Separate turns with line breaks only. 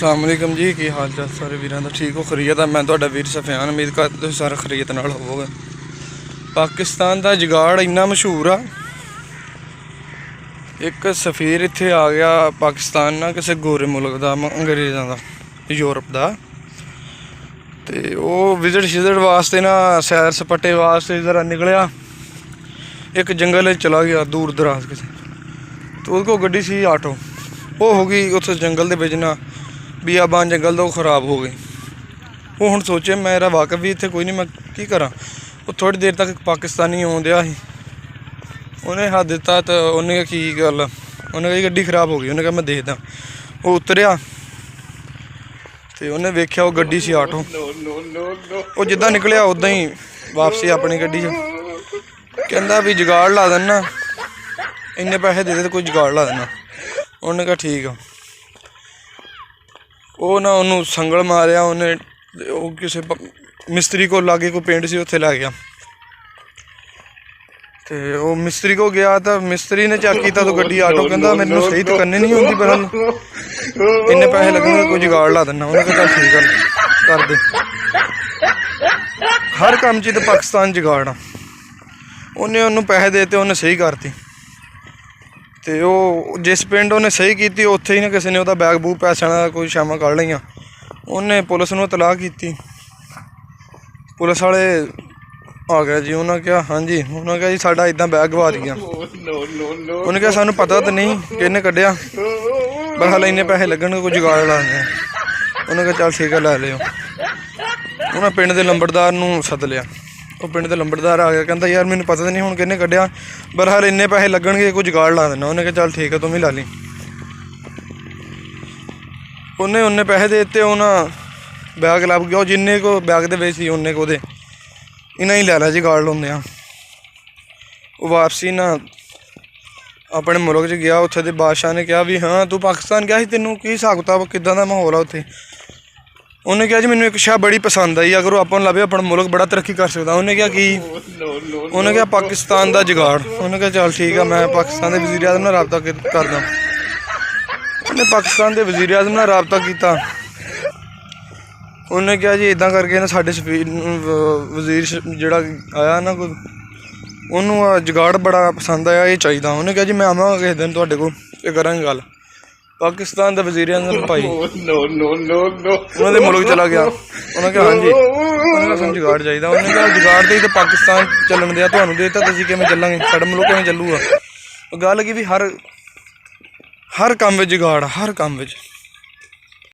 अस्सलाम वालेकुम जी, की हाल चाल सारे वीरों का? ठीक हो? खरीयत है। मैं तुहाडा वीर सफियान, उम्मीद करदा तुसीं सारे खरीयत नाल होवोगे। पाकिस्तान का जुगाड़ इन्ना मशहूर आ, एक सफीर इत्थे आ गया पाकिस्तान ना किसी गोरे मुल्क का, अंग्रेज़ों का, यूरोप का, तो वो विजिट शिजिट वास्ते ना सैर सपाटे वास्ते जरा निकलिया, एक जंगल चला गया दूर दराज किसी, तो उसके को गड्डी सी आटो, वो हो गई उस जंगल के बिच ना बियाबान जंगल तो खराब हो गई। वो हुण सोचे मेरा वाकफ भी इत्थे कोई नहीं, मैं की करा। वो थोड़ी देर तक पाकिस्तानी आउण दिया ही, उन्हें हाथ दिता तो उन्हें की गल, उन्हें कही गड्डी खराब हो गई। उन्हें कहा मैं देखदा। वो उतरिया तो उन्हें वेख्या वो गड्डी सी आटो, वो जिद्दां निकलिया उद्दां ही वापसी अपनी गड्डी च। कहंदा भी जुगाड़ ला देना, इन्ने पैसे दे दे तो कोई जुगाड़ ला देना। उन्हें कहा ठीक आ। वो ना उन्होंने संगल मारिया, उन्हें किसी मिस्त्री को लागे कोई पिंड से उत्थे लै गया, तो वो मिस्त्री को गया तो मिस्त्री ने चेक किया तो गड्डी आटो, कहंदा मैनूं सही तो करनी नहीं आउंदी, पर इन्ने पैसे लगणगे कोई जुगाड़ ला देना। उन्हें कहा चल ठीक है कर दे। हर काम च तो पाकिस्तान जुगाड़ आ। उन्हें उन्होंने पैसे देते, उन्हें सही करती, तो वो जिस पिंड उन्हें सही की उत्थे ही ना किसी ने उसका बैग बूग पैसों का कोई शामां कढ़ लियां। उन्हें पुलिस नूं इतलाह की, पुलिस वाले आ गया जी। उन्हें कहा हाँ जी, उन्हें कहा जी साडा इदां बैग गवाच गया। उन्हें कहा सानूं पता तो नहीं कि इन्हें कड्ढिया, पर हाले इन्ने पैसे लगणगे कोई जुगाड़ लाने। उन्हें कहा चल ठीक है लै लिओ। उन्हें पिंड के लंबड़दार नूं सद लिया। वो पिंड के लंबड़दार आ गया, कहता यार मैनूं पता तो नहीं हुण किन्ने कड्ढिया, बहरहाल इन्ने पैसे लगणगे कोई जुगाड़ ला देना। उन्हें कहा चल ठीक है तुम ही ला ली। उन्हें पैसे दे दिते, उन्हें बैग लभ गया। जिन्ने को बैग दे विच सी उन्ने को दे इन्हें ही लै लिया जुगाड़ लाउंदे आ। वो वापसी ना अपने मुल्क च गया, उत्थे दे बादशाह ने कहा भी हाँ तू पाकिस्तान गया सी, तेनों की हिसाब किताब किदां दा माहौल आ उत्थे? उन्हें कहा जी मैनूं एक शै बड़ी पसंद आई, अगर वो आपां नूं लभे अपना मुल्क बड़ा तरक्की कर सकदा। उन्हें कहा कि उन्हें कहा पाकिस्तान का जुगाड़। उन्हें कहा चल ठीक है मैं पाकिस्तान के वज़ीर आज़म नाल राबता करदा। उन्हें पाकिस्तान के वज़ीर आज़म नाल राबता किया। उन्हें कहा जी इदां करके ना साडे वज़ीर जिहड़ा आया ना कोई, उन्होंने जुगाड़ बड़ा पसंद आया, ये चाहिए। उन्हें कहा जी मैं आवांगा किसी दिन तुहाडे कोल ते करांगे गल। पाकिस्तान का वज़ीर आज़म भाई उन्होंने मुल्क चला गया। उन्होंने कहा हाँ जी, उन्होंने कहा सानूं जुगाड़ चाहिए। उन्होंने कहा जुगाड़ तो पाकिस्तान चलन दिया, तुहानूं देता तो असीं किवें चलांगे, साडा मुल्क किवें चलूगा? गल की भी हर काम में जुगाड़, हर काम में।